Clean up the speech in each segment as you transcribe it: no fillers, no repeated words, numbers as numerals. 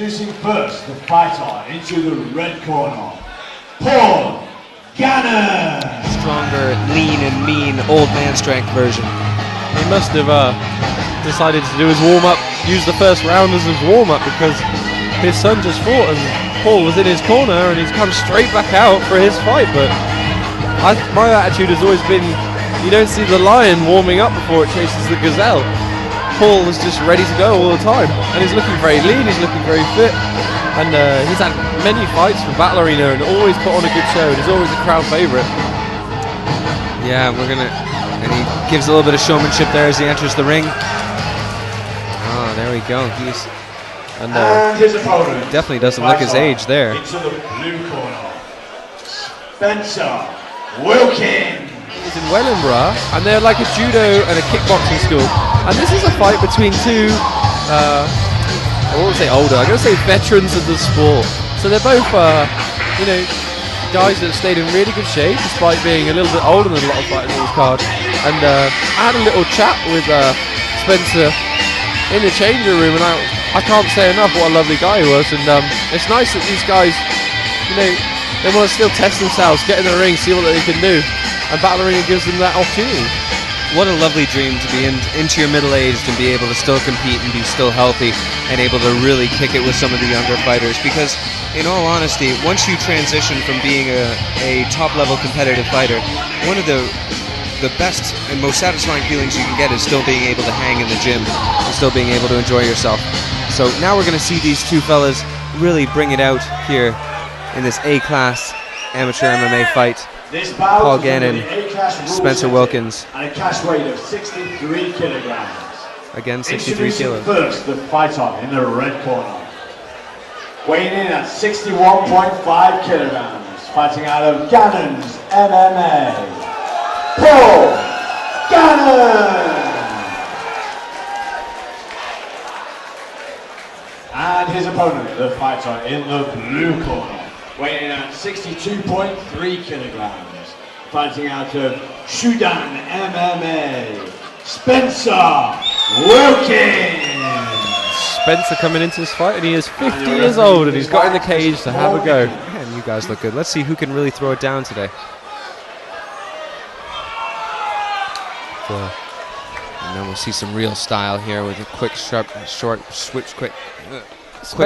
Introducing first the fighter into the red corner, Paul Gannon. Stronger, lean and mean, old man strength version. He must have decided to do his warm-up, use the first round as his warm-up because his son just fought and Paul was in his corner and he's come straight back out for his fight. But my attitude has always been, you don't see the lion warming up before it chases the gazelle. Paul is just ready to go all the time, and he's looking very lean, he's looking very fit, and he's had many fights for Battle Arena and always put on a good show, and he's always a crowd favourite. Yeah, and he gives a little bit of showmanship there as he enters the ring. Oh, there we go. And his opponent definitely doesn't look his age there. Into the blue corner, Spencer Wilkins. He's in Wellingborough, and they're like a judo and a kickboxing school. And this is a fight between two, I won't say older, I'm going to say veterans of the sport. So they're both, guys that have stayed in really good shape, despite being a little bit older than a lot of fighters on this card. And I had a little chat with Spencer in the changing room, and I can't say enough what a lovely guy he was. And it's nice that these guys, they want to still test themselves, get in the ring, see what they can do. And Battle Arena gives them that opportunity. What a lovely dream to be into your middle-aged and be able to still compete and be still healthy and able to really kick it with some of the younger fighters. Because, in all honesty, once you transition from being a top-level competitive fighter, one of the best and most satisfying feelings you can get is still being able to hang in the gym and still being able to enjoy yourself. So now we're going to see these two fellas really bring it out here in this A-class amateur MMA fight. Paul Gannon, Spencer Wilkins. And a cash weight of 63 kilograms. Again, 63 kilos. First, the fighter in the red corner. Weighing in at 61.5 kilograms. Fighting out of Gannon's MMA, Paul Gannon. And his opponent, the fighter in the blue corner. Weighing in at 62.3 kilograms. Fighting out of Shudan MMA, Spencer Wilkins. Spencer coming into this fight, and he is 50 years old, and he's got in the cage to have a go. Man, you guys look good. Let's see who can really throw it down today. And then we'll see some real style here with a quick, sharp, short switch, quick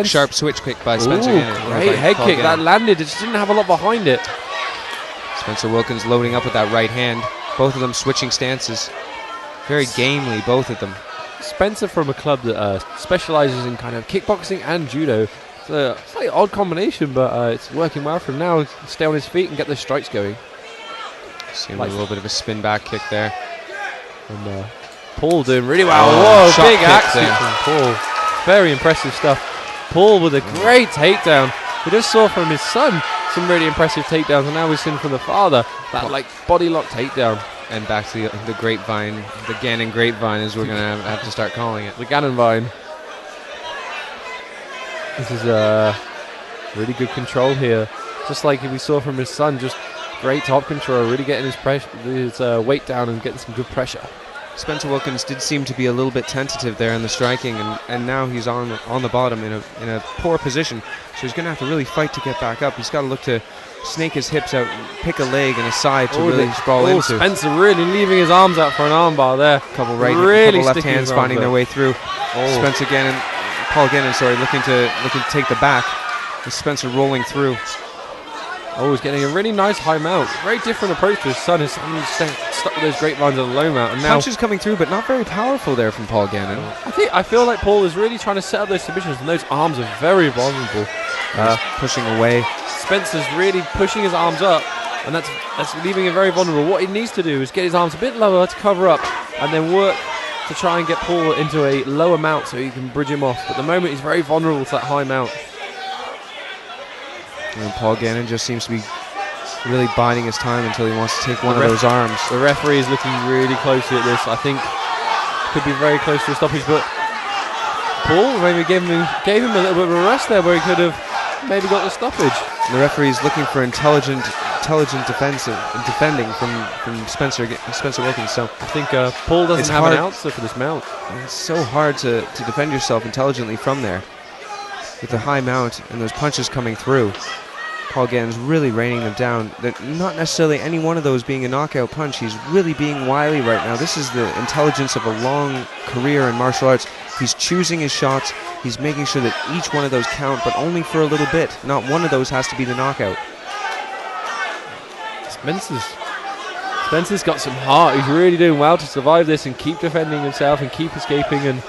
sharp switch kick by Spencer. Great head kick that landed. It just didn't have a lot behind it. Spencer Wilkins loading up with that right hand. Both of them switching stances. Very gamely, both of them. Spencer from a club that specializes in kind of kickboxing and judo. It's a slightly odd combination, but it's working well for him now. Stay on his feet and get those strikes going. Seeing a little bit of a spin back kick there. And Paul doing really well. Whoa, big action from Paul. Very impressive stuff. Paul with a great takedown. We just saw from his son some really impressive takedowns, and now we've seen from the father that like body lock takedown. And back to the grapevine, the Gannon grapevine, as we're going to have to start calling it. The Gannon vine. This is really good control here. Just like we saw from his son, just great top control, really getting his weight down and getting some good pressure. Spencer Wilkins did seem to be a little bit tentative there in the striking, and now he's on the bottom in a poor position. So he's going to have to really fight to get back up. He's got to look to snake his hips out, pick a leg and a side to really sprawl into. Spencer really leaving his arms out for an armbar there. Couple left hands finding their way through. Spencer Gannon, Paul Gannon, looking to take the back. With Spencer rolling through. Oh, he's getting a really nice high mount. Very different approach to his son. His son is stuck with those grapevines on the low mount. And now punches coming through, but not very powerful there from Paul Gannon. I feel like Paul is really trying to set up those submissions, and those arms are very vulnerable. Pushing away. Spencer's really pushing his arms up, and that's leaving him very vulnerable. What he needs to do is get his arms a bit lower to cover up, and then work to try and get Paul into a lower mount so he can bridge him off. But at the moment, he's very vulnerable to that high mount. And Paul Gannon just seems to be really biding his time until he wants to take one of those arms. The referee is looking really closely at this. I think could be very close to a stoppage, but Paul maybe gave him a little bit of a rest there where he could have maybe got the stoppage. The referee is looking for intelligent defending from Spencer Wilkins. So I think Paul doesn't have an answer for this mount. It's so hard to defend yourself intelligently from there. with the high mount and those punches coming through. Paul Gannon's really raining them down. They're not necessarily any one of those being a knockout punch. He's really being wily right now. This is the intelligence of a long career in martial arts. He's choosing his shots. He's making sure that each one of those count, but only for a little bit. Not one of those has to be the knockout. Spencer's got some heart. He's really doing well to survive this and keep defending himself and keep escaping. And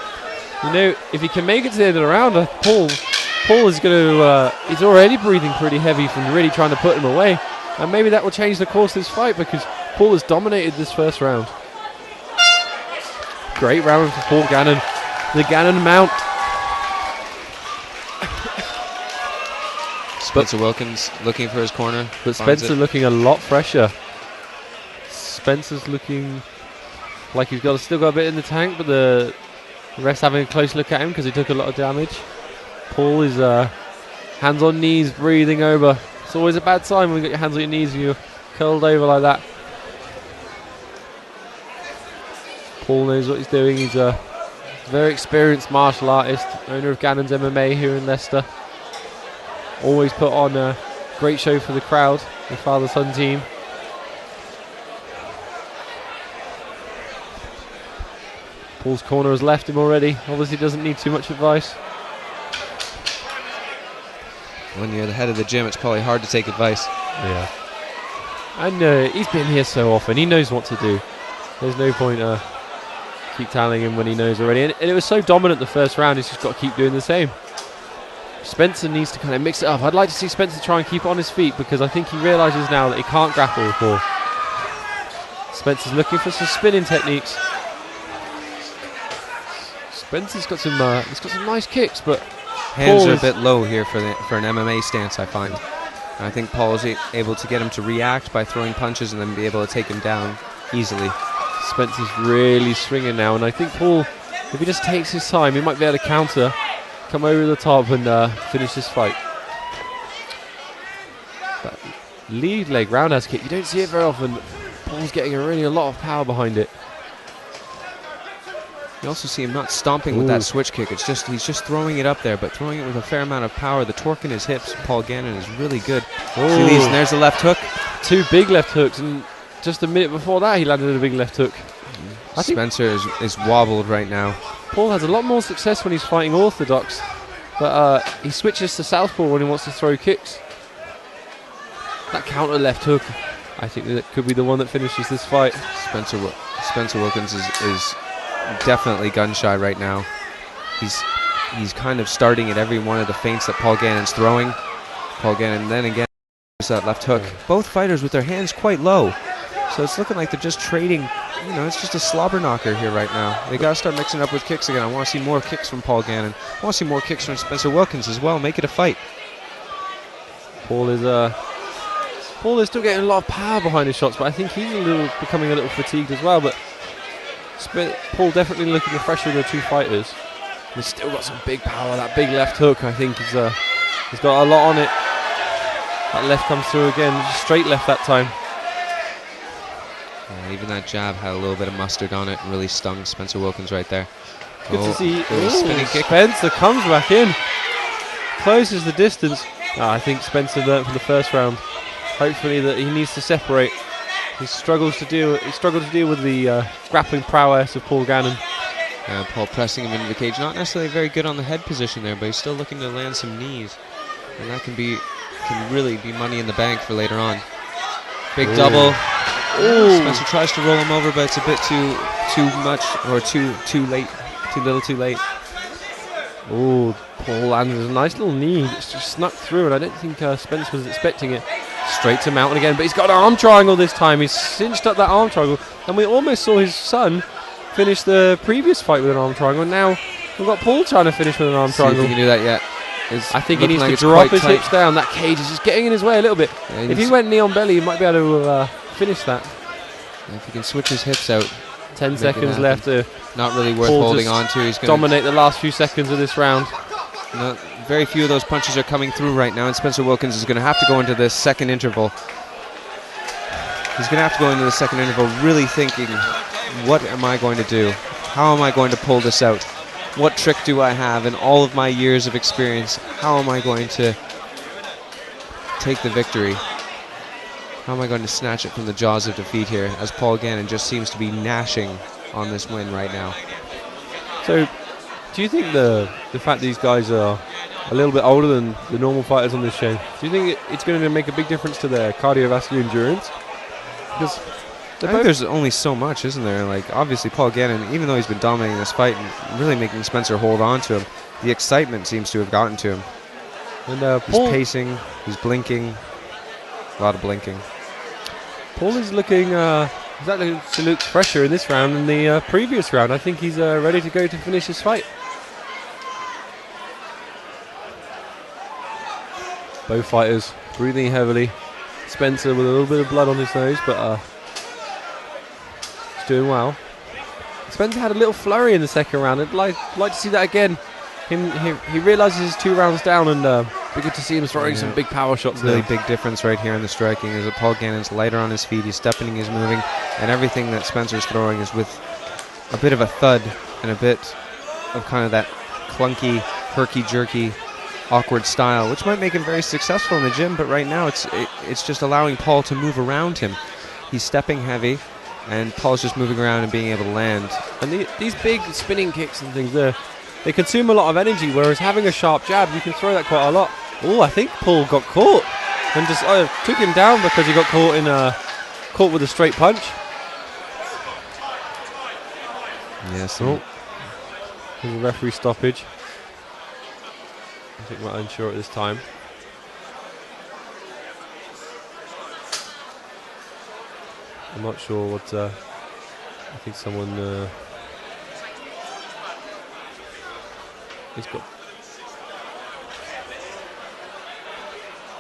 you know, if he can make it to the end of the round, Paul is going to. He's already breathing pretty heavy from really trying to put him away, and maybe that will change the course of this fight because Paul has dominated this first round. Great round for Paul Gannon. The Gannon mount. Spencer Wilkins looking for his corner. But Spencer looking a lot fresher. Spencer's looking like he's still got a bit in the tank, but the ref's having a close look at him because he took a lot of damage. Paul is hands on knees, breathing over. It's always a bad sign when you got your hands on your knees and you're curled over like that. Paul knows what he's doing. He's a very experienced martial artist, owner of Gannon's MMA here in Leicester. Always put on a great show for the crowd, the father-son team. Paul's corner has left him already. Obviously doesn't need too much advice. When you're the head of the gym, it's probably hard to take advice. Yeah. And he's been here so often. He knows what to do. There's no point keep telling him when he knows already. And it was so dominant the first round, he's just got to keep doing the same. Spencer needs to kind of mix it up. I'd like to see Spencer try and keep it on his feet because I think he realises now that he can't grapple with Paul. Spencer's looking for some spinning techniques. Spencer's got some nice kicks, but hands Paul are a bit low here for an MMA stance, I find. And I think Paul is able to get him to react by throwing punches and then be able to take him down easily. Spencer's really swinging now, and I think Paul, if he just takes his time, he might be able to counter, come over the top and finish this fight. That lead leg roundhouse kick, you don't see it very often. Paul's getting a lot of power behind it. You also see him not stomping with that switch kick. It's just he's just throwing it up there, but throwing it with a fair amount of power. The torque in his hips, Paul Gannon, is really good. See these, and there's the left hook. Two big left hooks, and just a minute before that, he landed a big left hook. Spencer is wobbled right now. Paul has a lot more success when he's fighting orthodox, but he switches to southpaw when he wants to throw kicks. That counter left hook, I think that could be the one that finishes this fight. Spencer Wilkins is definitely gun shy right now. He's kind of starting at every one of the feints that Paul Gannon's throwing. Paul Gannon then again that left hook. Both fighters with their hands quite low, so it's looking like they're just trading. You know, it's just a slobber knocker here right now. They gotta start mixing up with kicks again. I want to see more kicks from Paul Gannon. I want to see more kicks from Spencer Wilkins as well. Make it a fight. Paul is still getting a lot of power behind his shots, but I think he's becoming a little fatigued as well. But Paul definitely looking the fresher of the two fighters. He's still got some big power. That big left hook, I think, he's got a lot on it. That left comes through again, just straight left that time. Yeah, even that jab had a little bit of mustard on it and really stung Spencer Wilkins right there. Good to see. Spinning kick. Spencer comes back in, closes the distance. I think Spencer learned from the first round. Hopefully that he needs to separate. He struggled to deal with the grappling prowess of Paul Gannon. Paul pressing him into the cage. Not necessarily very good on the head position there, but he's still looking to land some knees, and that can really be money in the bank for later on. Big double. Spencer tries to roll him over, but it's a bit too much, or too late, too little, too late. Paul landed a nice little knee. It's just snuck through, and I don't think Spence was expecting it. Straight to mountain again, but he's got an arm triangle this time. He's cinched up that arm triangle, and we almost saw his son finish the previous fight with an arm triangle, and now we've got Paul trying to finish with an arm triangle. See if he can do that yet. I think he needs to drop his hips down. That cage is just getting in his way a little bit. Yeah, if he went knee on belly, he might be able to finish that. If he can switch his hips out. 10 seconds left. Not really worth holding on to. He's going to dominate the last few seconds of this round. No, very few of those punches are coming through right now, and Spencer Wilkins is going to have to go into this second interval. He's going to have to go into the second interval really thinking, what am I going to do? How am I going to pull this out? what trick do I have in all of my years of experience? How am I going to take the victory? How am I going to snatch it from the jaws of defeat here, as Paul Gannon just seems to be gnashing on this win right now? So, do you think the fact these guys are a little bit older than the normal fighters on this show, do you think it's going to make a big difference to their cardiovascular endurance? Because I think there's only so much, isn't there? Like, obviously, Paul Gannon, even though he's been dominating this fight and really making Spencer hold on to him, the excitement seems to have gotten to him. And he's pacing, he's blinking, a lot of blinking. Paul is looking, he looks fresher in this round than the previous round. I think he's ready to go to finish his fight. Both fighters breathing heavily. Spencer with a little bit of blood on his nose, but he's doing well. Spencer had a little flurry in the second round. I'd like to see that again. He realises he's 2 rounds down, and be good to see him throwing some big power shots. Really big difference right here in the striking is that Paul Gannon's lighter on his feet. He's stepping, he's moving, and everything that Spencer's throwing is with a bit of a thud and a bit of kind of that clunky, herky-jerky, awkward style, which might make him very successful in the gym, but right now it's just allowing Paul to move around him. He's stepping heavy, and Paul's just moving around and being able to land. And these big spinning kicks and things, they consume a lot of energy, whereas having a sharp jab, you can throw that quite a lot. Oh, I think Paul got caught and just took him down because he got caught with a straight punch. Yes. There's a referee stoppage. I think we're unsure at this time. I'm not sure what. I think someone. He's got.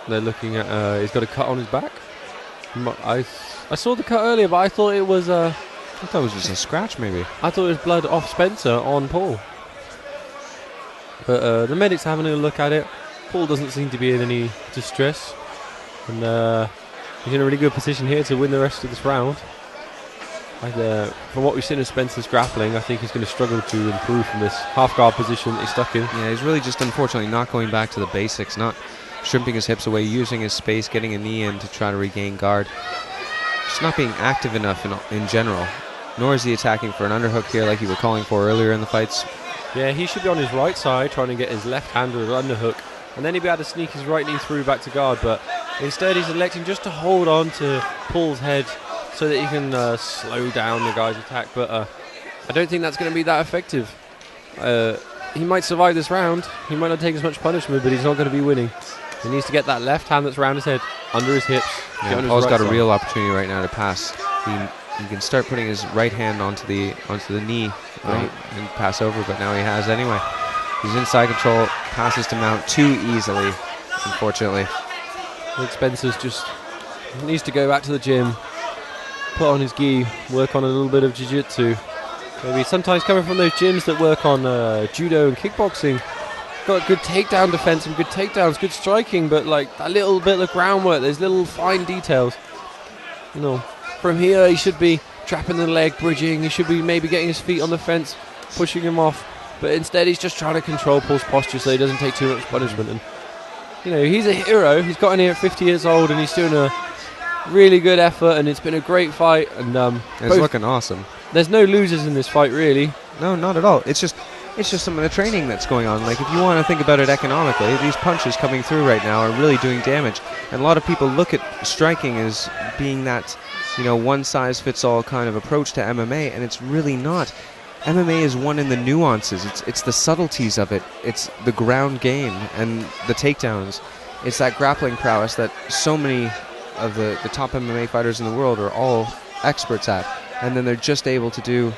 They're looking at. He's got a cut on his back. I saw the cut earlier, but I thought it was. I thought it was just a scratch, maybe. I thought it was blood off Spencer on Paul. But the medic's having a look at it. Paul doesn't seem to be in any distress, and he's in a really good position here to win the rest of this round. From what we've seen of Spencer's grappling, I think he's going to struggle to improve from this half guard position that he's stuck in. Yeah, he's really just unfortunately not going back to the basics, not shrimping his hips away, using his space, getting a knee in to try to regain guard. Just not being active enough in general. Nor is he attacking for an underhook here like you were calling for earlier in the fights. Yeah, he should be on his right side trying to get his left hand with an underhook, and then he'd be able to sneak his right knee through back to guard, but instead he's electing just to hold on to Paul's head so that he can slow down the guy's attack, but I don't think that's going to be that effective. He might survive this round, he might not take as much punishment, but he's not going to be winning. He needs to get that left hand that's around his head, under his hips. Yeah, Paul's got a real opportunity right now to pass. He can start putting his right hand onto the knee and pass over, but now he has anyway. He's in side control, passes to mount too easily, unfortunately. I think Spencer's just needs to go back to the gym, put on his gi, work on a little bit of jiu-jitsu. Maybe sometimes coming from those gyms that work on judo and kickboxing, got good takedown defense, some good takedowns, good striking, but like that little bit of groundwork, there's little fine details. You know, from here he should be trapping the leg, bridging, he should be maybe getting his feet on the fence, pushing him off, but instead he's just trying to control Paul's posture so he doesn't take too much punishment. And you know, he's a hero, he's got in here at 50 years old and he's doing a really good effort, and it's been a great fight, and it's looking awesome. There's no losers in this fight, really. No, not at all. It's just some of the training that's going on. Like, if you want to think about it economically, these punches coming through right now are really doing damage. And a lot of people look at striking as being that, you know, one-size-fits-all kind of approach to MMA, and it's really not. MMA is one in the nuances. It's the subtleties of it. It's the ground game and the takedowns. It's that grappling prowess that so many of the top MMA fighters in the world are all experts at. And then they're just able to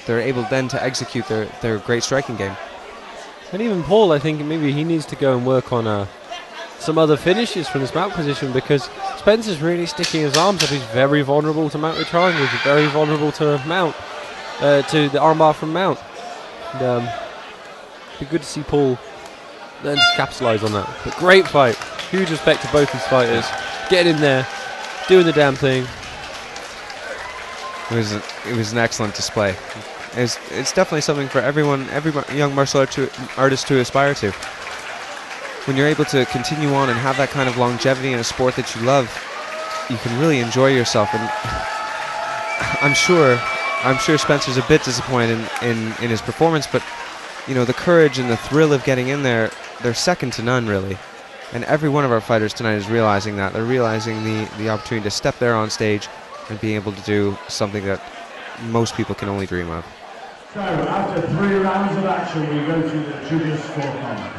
execute their great striking game. And even Paul, I think maybe he needs to go and work on some other finishes from his mount position, because Spencer's really sticking his arms up. He's very vulnerable to mounted triangles. He's very vulnerable to mount, to the armbar from mount. And be good to see Paul learn to capitalise on that. But great fight. Huge respect to both these fighters. Getting in there, doing the damn thing. It was an excellent display. it's definitely something for every young martial artist to aspire to. When you're able to continue on and have that kind of longevity in a sport that you love, you can really enjoy yourself. And I'm sure Spencer's a bit disappointed in his performance, but you know, the courage and the thrill of getting in there, they're second to none, really. And every one of our fighters tonight is realizing that. They're realizing the opportunity to step there on stage and be able to do something that most people can only dream of. So, after 3 rounds of action, we go to the judges' scorecard.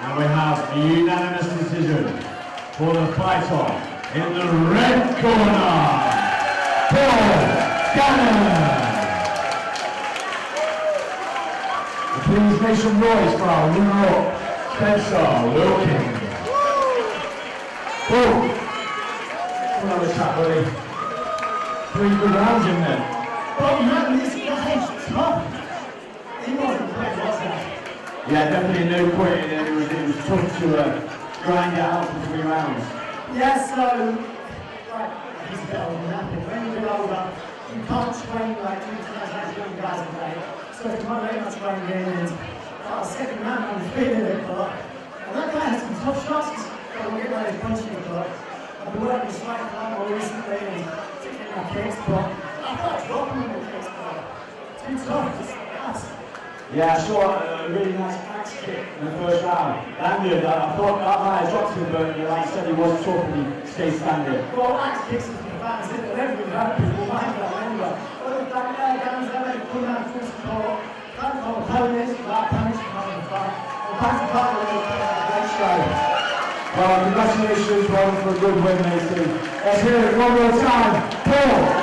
And we have a unanimous decision for the fighter in the red corner, Gannon. Please make some noise for our runner-up, Spencer Wilkins. Boom! Come on, chat, buddy. 3 good rounds in there. But man, this guy's tough. He wasn't quite lost that. Yeah, definitely no quitting, and it was tough to grind it out for 3 rounds. Yeah, so, like, he's a bit older than that, but when you're a bit older, you can't train like 2 times as young guys a day. So if you might let much training in, and second round, I'm feeling it, but that guy has some tough shots, but we'll get like his punching the block. I've been working strike a lot more recently, and particularly my kicks, but I thought dropping him with kicks, but too tough, just nuts. Yeah, I saw a really nice axe kick in the first round. Landed, I thought that might have dropped him, but like I said, he was tough and he stayed standing. Well, axe kicks is for the fans, isn't it? Everyone has people mind that anyway. But the fact that Gannon's never come out full support, can't call opponents, without punishing on the fight. And back to back with a great show. Well, congratulations, Ron, for a good win, matey. Let's hear it one more time. Paul.